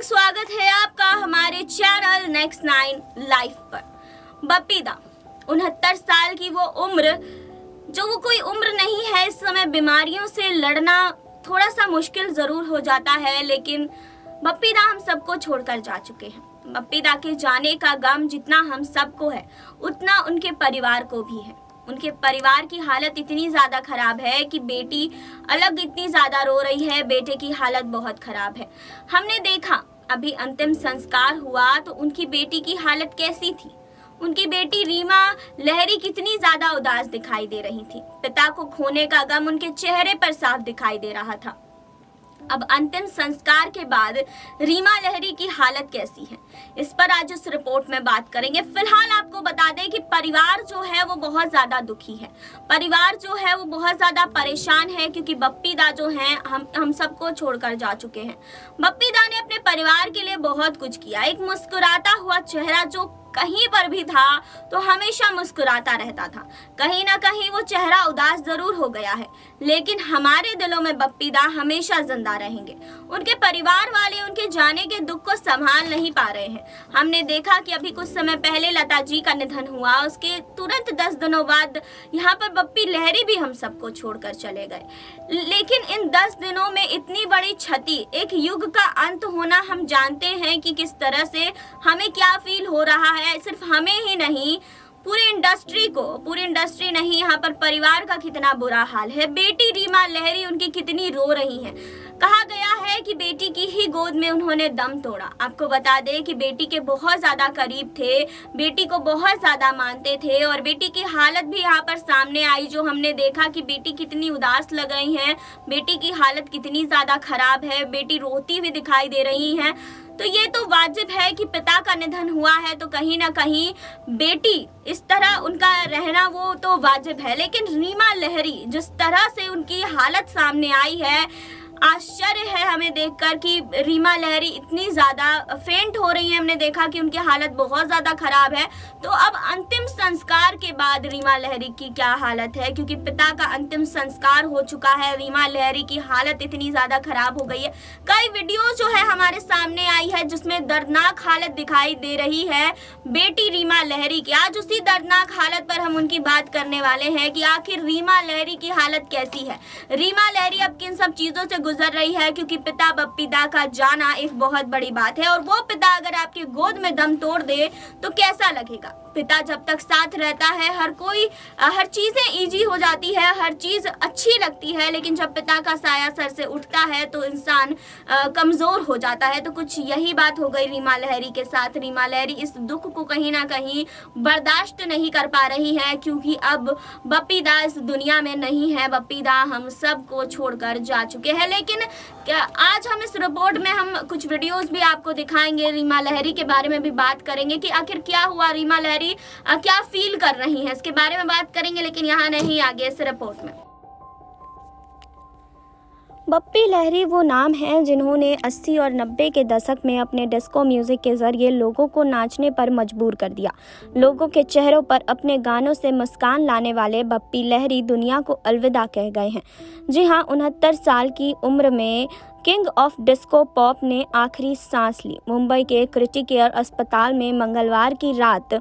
स्वागत है आपका हमारे चैनल नेक्स्ट 9 लाइफ पर। बप्पी दा 69 साल की वो उम्र जो वो कोई उम्र नहीं है। इस समय बीमारियों से लड़ना थोड़ा सा मुश्किल जरूर हो जाता है, लेकिन बप्पी दा हम सबको छोड़कर जा चुके हैं। बप्पी दा के जाने का गम जितना हम सबको है उतना उनके परिवार को भी है। उनके परिवार की हालत इतनी ज़्यादा ख़राब है कि बेटी अलग इतनी ज़्यादा रो रही है, बेटे की हालत बहुत ख़राब है। हमने देखा अभी अंतिम संस्कार हुआ तो उनकी बेटी की हालत कैसी थी। उनकी बेटी रीमा लहरी कितनी ज़्यादा उदास दिखाई दे रही थी। पिता को खोने का गम उनके चेहरे पर साफ दिखाई दे रहा था। अब अंतिम संस्कार के बाद रीमा लहरी की हालत कैसी है, इस पर आज इस रिपोर्ट में बात करेंगे। फिलहाल आपको बता दें कि परिवार जो है वो बहुत ज्यादा दुखी है। परिवार जो है वो बहुत ज्यादा परेशान है, क्योंकि बप्पी दा जो हैं हम सबको छोड़कर जा चुके हैं। बप्पी दा ने अपने परिवार के लिए बहुत कुछ किया। एक मुस्कुराता हुआ चेहरा जो कहीं पर भी था तो हमेशा मुस्कुराता रहता था। कहीं ना कहीं वो चेहरा उदास जरूर हो गया है, लेकिन हमारे दिलों में बप्पी दा हमेशा जिंदा रहेंगे। उनके परिवार वाले उनके जाने के दुख को संभाल नहीं पा रहे हैं। हमने देखा कि अभी कुछ समय पहले लता जी का निधन हुआ, उसके तुरंत 10 दिनों बाद यहाँ पर बप्पी लहरी भी हम सबको छोड़कर चले गए। लेकिन इन 10 दिनों में इतनी बड़ी क्षति, एक युग का अंत होना, हम जानते हैं कि किस तरह से हमें क्या फील हो रहा है। सिर्फ हमें ही नहीं, पूरी इंडस्ट्री नहीं, यहाँ पर परिवार का कितना बुरा हाल है। बेटी रीमा लहरी उनकी कितनी रो रही हैं। कहा गया है कि बेटी की ही गोद में उन्होंने दम तोड़ा। आपको बता दें कि बेटी के बहुत ज्यादा करीब थे, बेटी को बहुत ज्यादा मानते थे, और बेटी की हालत भी यहाँ पर सामने आई, जो हमने देखा कि बेटी कितनी उदास लग रही है, बेटी की हालत कितनी ज्यादा खराब है, बेटी रोती हुई दिखाई दे रही है। तो ये तो वाजिब है कि पिता का निधन हुआ है तो कहीं ना कहीं बेटी इस तरह उनका रहना वो तो वाजिब है, लेकिन रीमा लहरी जिस तरह से उनकी हालत सामने आई है, आश्चर्य है हमें देखकर कि रीमा लहरी इतनी ज़्यादा फेंट हो रही है। हमने देखा कि उनकी हालत बहुत ज़्यादा खराब है। तो अब अंतिम संस्कार के बाद रीमा लहरी की क्या हालत है, क्योंकि पिता का अंतिम संस्कार हो चुका है, रीमा लहरी की हालत इतनी ज़्यादा खराब हो गई है। कई वीडियो जो है हमारे सामने आई है जिसमें दर्दनाक हालत दिखाई दे रही है बेटी रीमा लहरी की। आज उसी दर्दनाक हालत पर हम उनकी बात करने वाले हैं कि आखिर रीमा लहरी की हालत कैसी है। रीमा लहरी अब किन सब चीज़ों से गुजर रही है, क्योंकि पिता बप्पी दा का जाना एक बहुत बड़ी बात है, और वो पिता अगर आपकी गोद में दम तोड़ दे तो कैसा लगेगा। पिता जब तक साथ रहता है हर चीजें इजी हो जाती है, हर चीज अच्छी लगती है, लेकिन जब पिता का साया सर से उठता है तो इंसान कमजोर हो जाता है। तो कुछ यही बात हो गई रीमा लहरी के साथ। रीमा लहरी इस दुख को कहीं ना कहीं बर्दाश्त नहीं कर पा रही है, क्योंकि अब बप्पी दा इस दुनिया में नहीं है। बप्पी दा हम सबको छोड़कर जा चुके हैं। लेकिन आज हम इस रिपोर्ट में हम कुछ वीडियोस भी आपको दिखाएंगे, रीमा लहरी के बारे में भी बात करेंगे कि आखिर क्या हुआ, रीमा लहरी क्या फील कर रही हैं, इसके बारे में बात करेंगे, लेकिन यहाँ नहीं, आगे इस रिपोर्ट में। बप्पी लहरी वो नाम है जिन्होंने 80 और 90 के दशक में अपने डिस्को म्यूजिक के जरिए लोगों को नाचने पर मजबूर कर दिया। लोगों के चेहरों पर अपने गानों से मुस्कान लाने वाले बप्पी लहरी दुनिया को अलविदा कह गए हैं। जी हाँ, 69 साल की उम्र में किंग ऑफ डिस्को पॉप ने आखिरी सांस ली। मुंबई के क्रिटिक केयर अस्पताल में मंगलवार की रात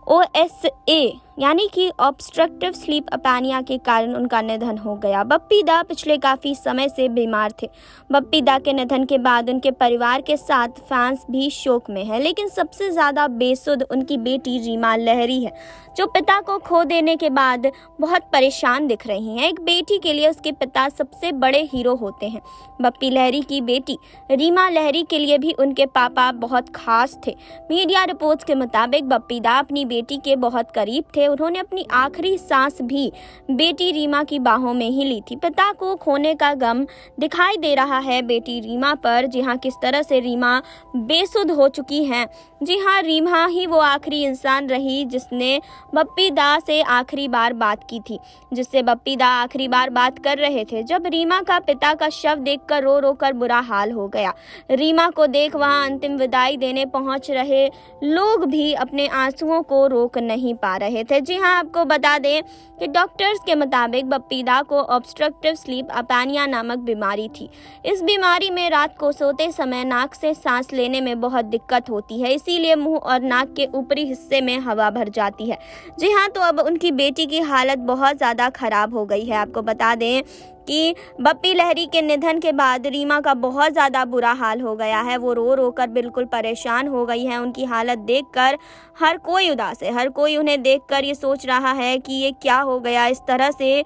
OSA यानी कि ऑब्स्ट्रक्टिव स्लीप अपैनिया के कारण उनका निधन हो गया। बप्पी दा पिछले काफ़ी समय से बीमार थे। बप्पी दा के निधन के बाद उनके परिवार के साथ फैंस भी शोक में है, लेकिन सबसे ज़्यादा बेसुध उनकी बेटी रीमा लहरी है, जो पिता को खो देने के बाद बहुत परेशान दिख रही हैं। एक बेटी के लिए उसके पिता सबसे बड़े हीरो होते हैं। बप्पी लहरी की बेटी रीमा लहरी के लिए भी उनके पापा बहुत खास थे। मीडिया रिपोर्ट्स के मुताबिक बप्पी दा अपनी बेटी के बहुत करीब थे। उन्होंने अपनी आखिरी सांस भी बेटी रीमा की बाहों में ही ली थी। पिता को खोने का गम दिखाई दे रहा है बेटी रीमा पर। जी हाँ, किस तरह से रीमा बेसुध हो चुकी हैं। जी हाँ, रीमा ही वो आखिरी इंसान रही जिसने बप्पी दा से आखिरी बार बात की थी, जिससे बप्पी दा आखिरी बार बात कर रहे थे। जब रीमा का पिता का शव देखकर रो रो कर बुरा हाल हो गया। रीमा को देख वहां अंतिम विदाई देने पहुंच रहे लोग भी अपने आंसुओं को रोक नहीं पा रहे थे। है। जी हाँ, आपको बता दें कि डॉक्टर्स के मुताबिक बपीदा को ऑब्स्ट्रक्टिव स्लीप अपानिया नामक बीमारी थी। इस बीमारी में रात को सोते समय नाक से सांस लेने में बहुत दिक्कत होती है, इसीलिए मुंह और नाक के ऊपरी हिस्से में हवा भर जाती है। जी हाँ, तो अब उनकी बेटी की हालत बहुत ज़्यादा खराब हो गई है। आपको बता दें कि बप्पी लहरी के निधन के बाद रीमा का बहुत ज़्यादा बुरा हाल हो गया है। वो रो रो कर बिल्कुल परेशान हो गई है। उनकी हालत देखकर हर कोई उदास है। हर कोई उन्हें देखकर ये सोच रहा है कि ये क्या हो गया। इस तरह से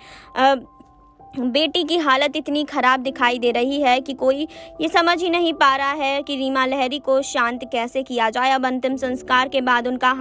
बेटी की हालत इतनी ख़राब दिखाई दे रही है कि कोई ये समझ ही नहीं पा रहा है कि रीमा लहरी को शांत कैसे किया जाए। अब अंतिम संस्कार के बाद उनका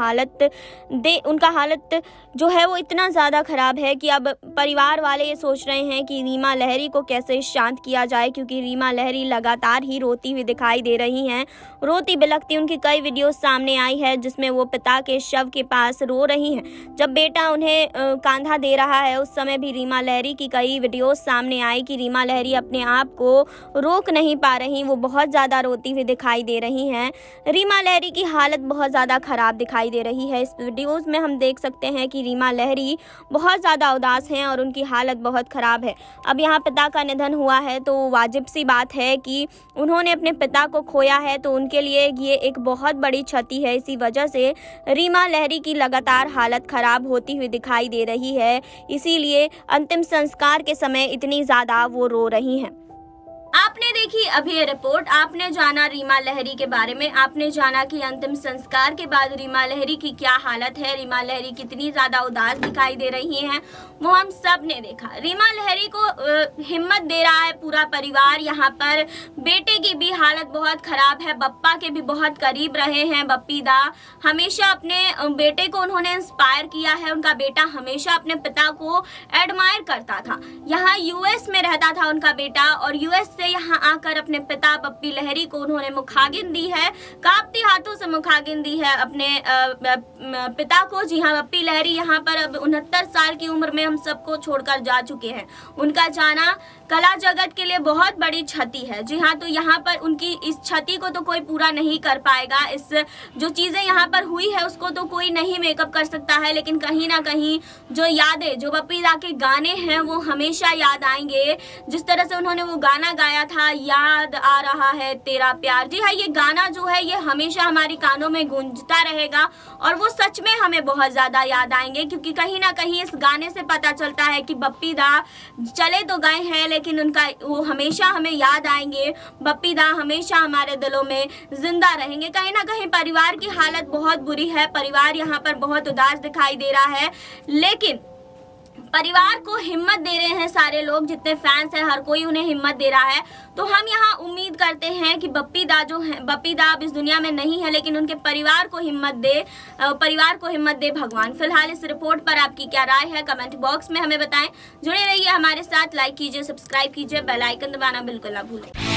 हालत जो है वो इतना ज़्यादा ख़राब है कि अब परिवार वाले ये सोच रहे हैं कि रीमा लहरी को कैसे शांत किया जाए, क्योंकि रीमा लहरी लगातार ही रोती हुई दिखाई दे रही हैं। रोती बिलखती उनकी कई वीडियोस सामने आई है जिसमें वो पिता के शव के पास रो रही हैं। जब बेटा उन्हें कांधा दे रहा है उस समय भी रीमा लहरी की कई वीडियोस सामने आई कि रीमा लहरी अपने आप को रोक नहीं पा रही, वो बहुत ज़्यादा रोती हुई दिखाई दे रही हैं। रीमा लहरी की हालत बहुत ज़्यादा ख़राब दिखाई दे रही है। इस वीडियोज़ में हम देख सकते हैं कि रीमा लहरी बहुत ज़्यादा उदास हैं और उनकी हालत बहुत ख़राब है। अब यहाँ पिता का निधन हुआ है तो वाजिब सी बात है कि उन्होंने अपने पिता को खोया है, तो उनके लिए ये एक बहुत बड़ी क्षति है। इसी वजह से रीमा लहरी की लगातार हालत ख़राब होती हुई दिखाई दे रही है, इसीलिए अंतिम संस्कार के समय इतनी ज़्यादा वो रो रही हैं। आपने देखी अभी ये रिपोर्ट, आपने जाना रीमा लहरी के बारे में, आपने जाना कि अंतिम संस्कार के बाद रीमा लहरी की क्या हालत है, रीमा लहरी कितनी ज़्यादा उदास दिखाई दे रही हैं, वो हम सब ने देखा। रीमा लहरी को हिम्मत दे रहा है पूरा परिवार। यहाँ पर बेटे की भी हालत बहुत ख़राब है, बप्पा के भी बहुत करीब रहे हैं बप्पीदा। हमेशा अपने बेटे को उन्होंने इंस्पायर किया है। उनका बेटा हमेशा अपने पिता को एडमायर करता था। यहाँ यूएस में रहता था उनका बेटा और यूएस से यहाँ आकर अपने पिता बप्पी लहरी को उन्होंने मुखागिन दी है, कांपती हाथों से मुखागिन दी है अपने पिता को। जी हाँ, बप्पी लहरी यहाँ पर अब 69 साल की उम्र में हम सबको छोड़कर जा चुके हैं। उनका जाना कला जगत के लिए बहुत बड़ी क्षति है। जी हाँ, तो यहाँ पर उनकी इस क्षति को तो कोई पूरा नहीं कर पाएगा। इस जो चीज़ें यहाँ पर हुई है उसको तो कोई नहीं मेकअप कर सकता है, लेकिन कहीं ना कहीं जो यादें, जो बप्पीदा के गाने हैं वो हमेशा याद आएंगे। जिस तरह से उन्होंने वो गाना गाया था, याद आ रहा है तेरा प्यार। जी हाँ, ये गाना जो है ये हमेशा हमारी कानों में गूंजता रहेगा और वो सच में हमें बहुत ज़्यादा याद आएंगे, क्योंकि कहीं ना कहीं इस गाने से पता चलता है कि बप्पीदा चले तो गए हैं लेकिन उनका वो हमेशा हमें याद आएंगे। बप्पीदा हमेशा हमारे दिलों में जिंदा रहेंगे। कहीं ना कहीं परिवार की हालत बहुत बुरी है। परिवार यहाँ पर बहुत उदास दिखाई दे रहा है, लेकिन परिवार को हिम्मत दे रहे हैं सारे लोग, जितने फैंस हैं हर कोई उन्हें हिम्मत दे रहा है। तो हम यहाँ उम्मीद करते हैं कि बप्पीदा जो है, बप्पीदा अब इस दुनिया में नहीं है लेकिन उनके परिवार को हिम्मत दे भगवान। फिलहाल इस रिपोर्ट पर आपकी क्या राय है कमेंट बॉक्स में हमें बताएं। जुड़े रहिए हमारे साथ, लाइक कीजिए, सब्सक्राइब कीजिए, बेल आइकन दबाना बिल्कुल ना भूलें।